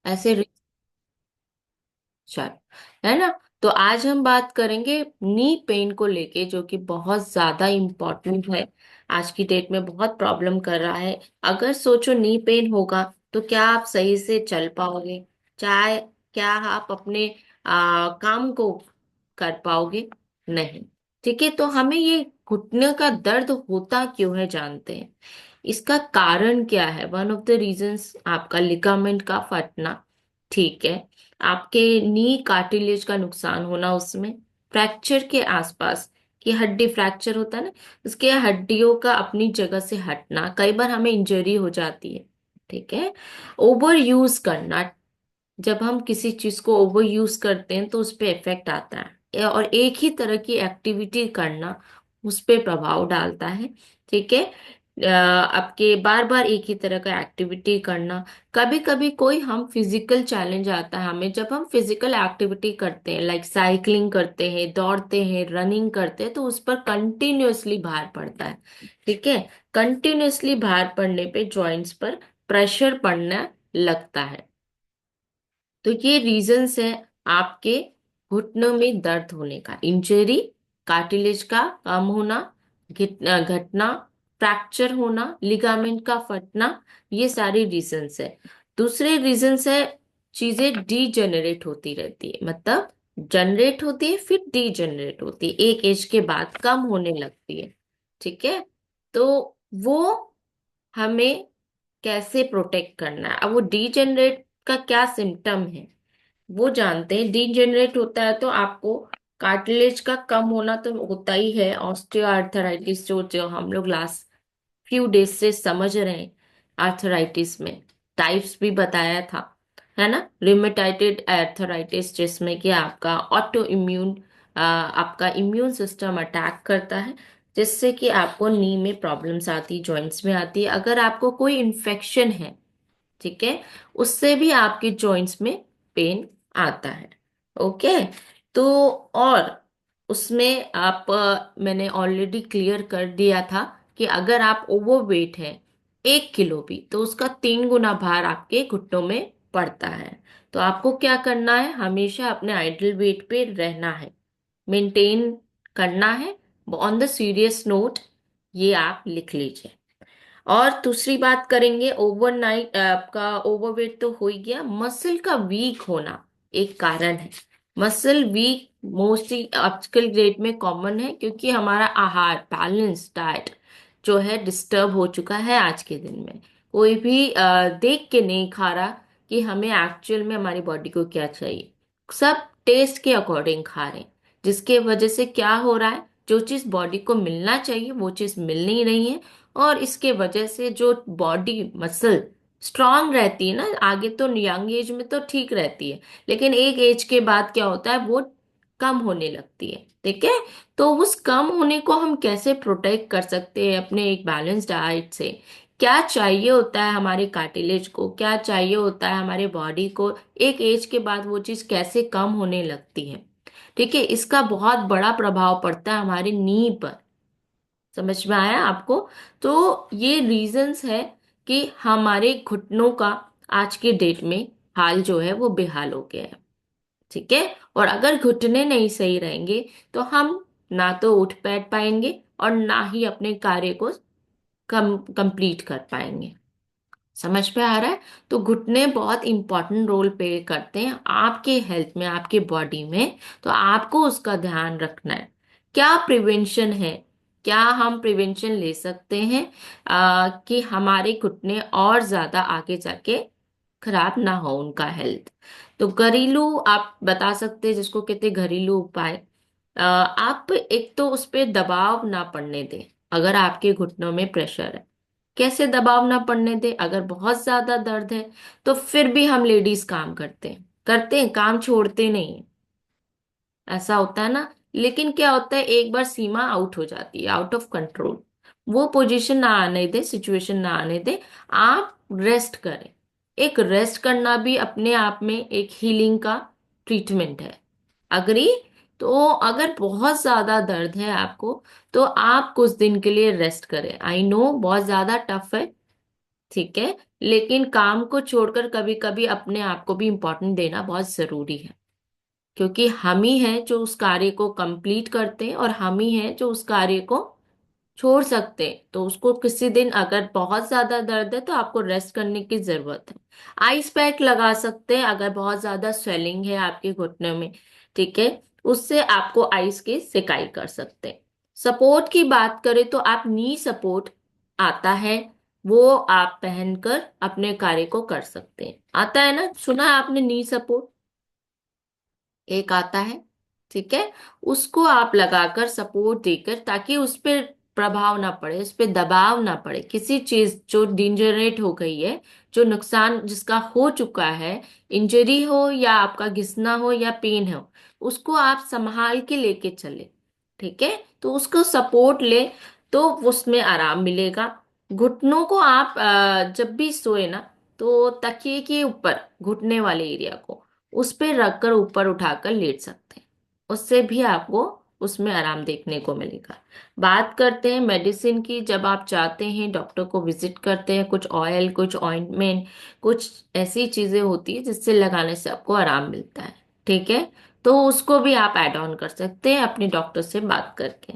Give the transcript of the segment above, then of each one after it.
ऐसे चल, है ना। तो आज हम बात करेंगे नी पेन को लेके, जो कि बहुत ज्यादा इम्पोर्टेंट है। आज की डेट में बहुत प्रॉब्लम कर रहा है। अगर सोचो नी पेन होगा तो क्या आप सही से चल पाओगे? चाहे क्या आप अपने काम को कर पाओगे? नहीं। ठीक है, तो हमें ये घुटने का दर्द होता क्यों है जानते हैं। इसका कारण क्या है? वन ऑफ द रीजंस आपका लिगामेंट का फटना। ठीक है। आपके नी कार्टिलेज का नुकसान होना, उसमें फ्रैक्चर के आसपास की हड्डी फ्रैक्चर होता है ना, उसके हड्डियों का अपनी जगह से हटना, कई बार हमें इंजरी हो जाती है। ठीक है। ओवर यूज करना, जब हम किसी चीज को ओवर यूज करते हैं तो उस पे इफेक्ट आता है, और एक ही तरह की एक्टिविटी करना उस पे प्रभाव डालता है। ठीक है। आपके बार बार एक ही तरह का एक्टिविटी करना, कभी कभी कोई हम फिजिकल चैलेंज आता है हमें, जब हम फिजिकल एक्टिविटी करते हैं, लाइक साइकिलिंग करते हैं, दौड़ते हैं, रनिंग करते हैं, तो उस पर कंटिन्यूअसली भार पड़ता है। ठीक है। कंटिन्यूअसली भार पड़ने पे जॉइंट्स पर प्रेशर पड़ने लगता है। तो ये रीजंस है आपके घुटनों में दर्द होने का। इंजरी, कार्टिलेज का कम होना, घटना, फ्रैक्चर होना, लिगामेंट का फटना, ये सारी रीजंस है। दूसरे रीजंस है, चीजें डीजेनरेट होती रहती है, मतलब जनरेट होती है फिर डीजेनरेट होती है, एक एज के बाद कम होने लगती है। ठीक है। तो वो हमें कैसे प्रोटेक्ट करना है? अब वो डीजेनरेट का क्या सिम्टम है वो जानते हैं। डीजेनरेट होता है तो आपको कार्टिलेज का कम होना तो होता ही है, ऑस्टियो आर्थराइटिस, जो जो हम लोग लास्ट फ्यू डेज से समझ रहे हैं। आर्थराइटिस में टाइप्स भी बताया था, है ना। रिमेटाइटेड आर्थराइटिस, जिसमें कि आपका ऑटो इम्यून, आपका इम्यून सिस्टम अटैक करता है, जिससे कि आपको नी में प्रॉब्लम्स आती, जॉइंट्स में आती है। अगर आपको कोई इन्फेक्शन है, ठीक है, उससे भी आपके जॉइंट्स में पेन आता है। ओके। तो और उसमें आप मैंने ऑलरेडी क्लियर कर दिया था कि अगर आप ओवरवेट हैं 1 किलो भी, तो उसका 3 गुना भार आपके घुटनों में पड़ता है। तो आपको क्या करना है? हमेशा अपने आइडल वेट पे रहना है, मेंटेन करना है। ऑन द सीरियस नोट, ये आप लिख लीजिए। और दूसरी बात करेंगे, ओवरनाइट आपका ओवरवेट तो हो ही गया, मसल का वीक होना एक कारण है। मसल वीक मोस्टली आजकल डेट में कॉमन है, क्योंकि हमारा आहार, बैलेंस डाइट जो है, डिस्टर्ब हो चुका है आज के दिन में। कोई भी देख के नहीं खा रहा कि हमें एक्चुअल में हमारी बॉडी को क्या चाहिए। सब टेस्ट के अकॉर्डिंग खा रहे हैं, जिसके वजह से क्या हो रहा है, जो चीज बॉडी को मिलना चाहिए वो चीज मिल नहीं रही है। और इसके वजह से जो बॉडी मसल स्ट्रांग रहती है ना, आगे तो यंग एज में तो ठीक रहती है, लेकिन एक एज के बाद क्या होता है, वो कम होने लगती है। ठीक है। तो उस कम होने को हम कैसे प्रोटेक्ट कर सकते हैं अपने एक बैलेंस डाइट से? क्या चाहिए होता है हमारे कार्टिलेज को, क्या चाहिए होता है हमारे बॉडी को, एक एज के बाद वो चीज कैसे कम होने लगती है? ठीक है। इसका बहुत बड़ा प्रभाव पड़ता है हमारी नी पर। समझ में आया आपको? तो ये रीजंस है कि हमारे घुटनों का आज के डेट में हाल जो है वो बेहाल हो गया है। ठीक है। और अगर घुटने नहीं सही रहेंगे तो हम ना तो उठ बैठ पाएंगे और ना ही अपने कार्य को कंप्लीट कर पाएंगे। समझ पे आ रहा है? तो घुटने बहुत इंपॉर्टेंट रोल प्ले करते हैं आपके हेल्थ में, आपके बॉडी में। तो आपको उसका ध्यान रखना है। क्या प्रिवेंशन है? क्या हम प्रिवेंशन ले सकते हैं कि हमारे घुटने और ज्यादा आगे जाके खराब ना हो उनका हेल्थ? तो घरेलू आप बता सकते हैं, जिसको कहते हैं घरेलू उपाय। आप एक तो उस पे दबाव ना पड़ने दें। अगर आपके घुटनों में प्रेशर है, कैसे दबाव ना पड़ने दे? अगर बहुत ज्यादा दर्द है तो फिर भी हम लेडीज काम करते हैं, काम छोड़ते नहीं हैं। ऐसा होता है ना। लेकिन क्या होता है, एक बार सीमा आउट हो जाती है, आउट ऑफ कंट्रोल, वो पोजीशन ना आने दे, सिचुएशन ना आने दे। आप रेस्ट करें। एक रेस्ट करना भी अपने आप में एक हीलिंग का ट्रीटमेंट है। अग्री? तो अगर बहुत ज्यादा दर्द है आपको, तो आप कुछ दिन के लिए रेस्ट करें। आई नो बहुत ज्यादा टफ है। ठीक है। लेकिन काम को छोड़कर कभी कभी अपने आप को भी इम्पोर्टेंट देना बहुत जरूरी है, क्योंकि हम ही हैं जो उस कार्य को कंप्लीट करते हैं और हम ही हैं जो उस कार्य को छोड़ सकते हैं। तो उसको किसी दिन अगर बहुत ज्यादा दर्द है तो आपको रेस्ट करने की जरूरत है। आइस पैक लगा सकते हैं अगर बहुत ज्यादा स्वेलिंग है आपके घुटने में, ठीक है। उससे आपको आइस की सिकाई कर सकते हैं। सपोर्ट की बात करें तो आप नी सपोर्ट आता है, वो आप पहनकर अपने कार्य को कर सकते हैं। आता है ना, सुना है आपने नी सपोर्ट? एक आता है, ठीक है। उसको आप लगाकर सपोर्ट देकर, ताकि उस पर प्रभाव ना पड़े, उस पर दबाव ना पड़े, किसी चीज जो डिजेनरेट हो गई है, जो नुकसान जिसका हो चुका है, इंजरी हो या आपका घिसना हो या पेन हो, उसको आप संभाल के लेके चले, ठीक है। तो उसको सपोर्ट ले तो उसमें आराम मिलेगा। घुटनों को आप जब भी सोए ना, तो तकिए के ऊपर घुटने वाले एरिया को उस पे रखकर ऊपर उठाकर लेट सकते हैं। उससे भी आपको उसमें आराम देखने को मिलेगा। बात करते हैं मेडिसिन की। जब आप जाते हैं डॉक्टर को विजिट करते हैं, कुछ ऑयल, कुछ ऑइंटमेंट, कुछ ऐसी चीजें होती है जिससे लगाने से आपको आराम मिलता है, ठीक है। तो उसको भी आप ऐड ऑन कर सकते हैं अपने डॉक्टर से बात करके।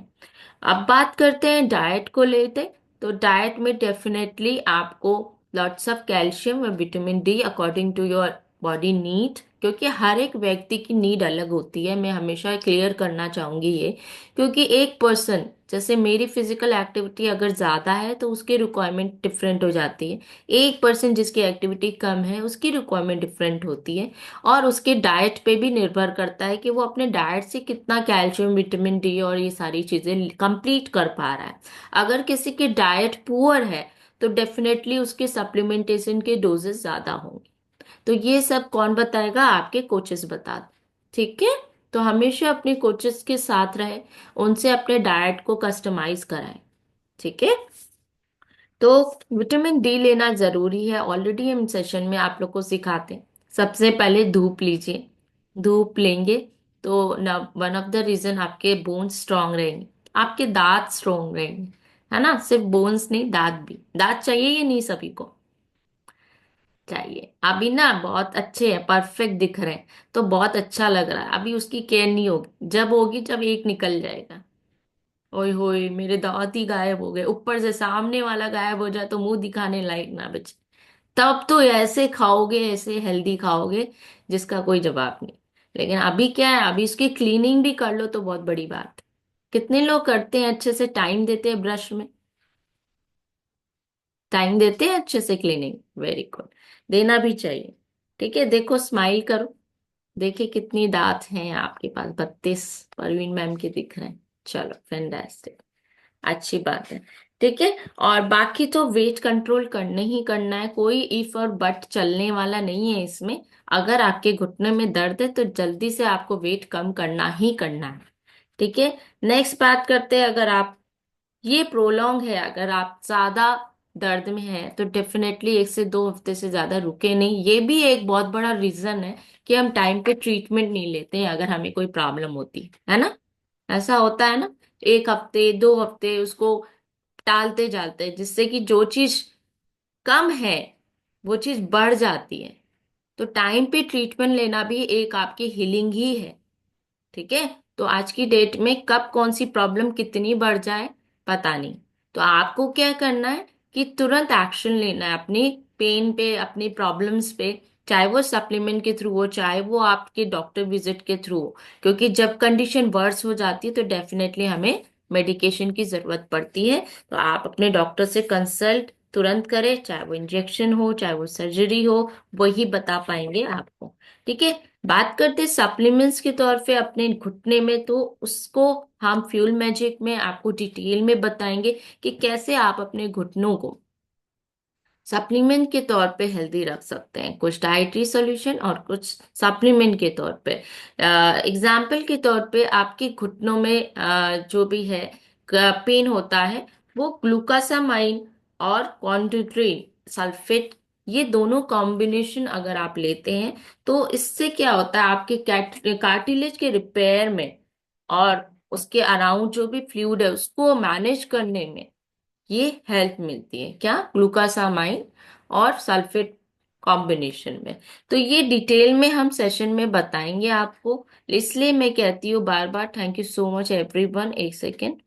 अब बात करते हैं डाइट को लेते। तो डाइट में डेफिनेटली आपको लॉट्स ऑफ कैल्शियम और vitamin D according to your body need, क्योंकि हर एक व्यक्ति की नीड अलग होती है। मैं हमेशा क्लियर करना चाहूंगी ये, क्योंकि एक पर्सन, जैसे मेरी फिजिकल एक्टिविटी अगर ज्यादा है तो उसकी रिक्वायरमेंट डिफरेंट हो जाती है। एक पर्सन जिसकी एक्टिविटी कम है उसकी रिक्वायरमेंट डिफरेंट होती है। और उसके डाइट पे भी निर्भर करता है कि वो अपने डाइट से कितना कैल्शियम, विटामिन डी और ये सारी चीजें कंप्लीट कर पा रहा है। अगर किसी की डाइट पुअर है तो डेफिनेटली उसके सप्लीमेंटेशन के डोजेस ज्यादा होंगे। तो ये सब कौन बताएगा? आपके कोचेस बता दें, ठीक है। तो हमेशा अपने कोचेस के साथ रहे, उनसे अपने डाइट को कस्टमाइज कराएं, ठीक है। तो विटामिन डी लेना जरूरी है, ऑलरेडी हम सेशन में आप लोग को सिखाते हैं। सबसे पहले धूप लीजिए। धूप लेंगे तो वन ऑफ द रीजन आपके बोन्स स्ट्रांग रहेंगे, आपके दांत स्ट्रांग रहेंगे, है ना। सिर्फ बोन्स नहीं, दांत भी। दांत चाहिए या नहीं? सभी को चाहिए। अभी ना बहुत अच्छे हैं, परफेक्ट दिख रहे हैं, तो बहुत अच्छा लग रहा है। अभी उसकी केयर नहीं होगी, जब होगी जब एक निकल जाएगा। ओए होए, मेरे दांत ही गायब हो गए, ऊपर से सामने वाला गायब हो जाए तो मुंह दिखाने लायक ना बचे। तब तो ऐसे खाओगे, ऐसे हेल्दी खाओगे जिसका कोई जवाब नहीं। लेकिन अभी क्या है, अभी उसकी क्लीनिंग भी कर लो तो बहुत बड़ी बात है। कितने लोग करते हैं अच्छे से, टाइम देते हैं ब्रश में? टाइम देते हैं अच्छे से क्लीनिंग? वेरी गुड, देना भी चाहिए। ठीक है, देखो स्माइल करो। देखिए कितनी दांत हैं आपके पास, 32 परवीन मैम के दिख रहे हैं। चलो फैंटास्टिक, अच्छी बात है। ठीक है। और बाकी तो वेट कंट्रोल करना ही करना है, कोई इफ और बट चलने वाला नहीं है इसमें। अगर आपके घुटने में दर्द है तो जल्दी से आपको वेट कम करना ही करना है, ठीक है। नेक्स्ट बात करते हैं, अगर आप ये प्रोलॉन्ग है, अगर आप ज्यादा दर्द में हैं तो डेफिनेटली 1 से 2 हफ्ते से ज्यादा रुके नहीं। ये भी एक बहुत बड़ा रीजन है कि हम टाइम पे ट्रीटमेंट नहीं लेते हैं अगर हमें कोई प्रॉब्लम होती है ना। ऐसा होता है ना, 1 हफ्ते 2 हफ्ते उसको टालते जाते हैं, जिससे कि जो चीज कम है वो चीज बढ़ जाती है। तो टाइम पे ट्रीटमेंट लेना भी एक आपकी हीलिंग ही है, ठीक है। तो आज की डेट में कब कौन सी प्रॉब्लम कितनी बढ़ जाए पता नहीं। तो आपको क्या करना है कि तुरंत एक्शन लेना है अपनी पेन पे, अपनी प्रॉब्लम्स पे। चाहे वो सप्लीमेंट के थ्रू हो, चाहे वो आपके डॉक्टर विजिट के थ्रू हो। क्योंकि जब कंडीशन वर्स हो जाती है तो डेफिनेटली हमें मेडिकेशन की जरूरत पड़ती है। तो आप अपने डॉक्टर से कंसल्ट तुरंत करें, चाहे वो इंजेक्शन हो चाहे वो सर्जरी हो, वही बता पाएंगे आपको, ठीक है। बात करते सप्लीमेंट्स के तौर पे अपने घुटने में, तो उसको हम फ्यूल मैजिक में आपको डिटेल में बताएंगे कि कैसे आप अपने घुटनों को सप्लीमेंट के तौर पे हेल्दी रख सकते हैं। कुछ डाइटरी सॉल्यूशन और कुछ सप्लीमेंट के तौर पे। एग्जाम्पल के तौर पे आपके घुटनों में जो भी है पेन होता है, वो ग्लूकासामाइन और कॉन्ड्रोइटिन सल्फेट, ये दोनों कॉम्बिनेशन अगर आप लेते हैं तो इससे क्या होता है, आपके कार्टिलेज के रिपेयर में और उसके अराउंड जो भी फ्लूइड है उसको मैनेज करने में ये हेल्प मिलती है क्या, ग्लूकासामाइन और सल्फेट कॉम्बिनेशन में। तो ये डिटेल में हम सेशन में बताएंगे आपको, इसलिए मैं कहती हूँ बार बार, thank you so much everyone. एक सेकेंड।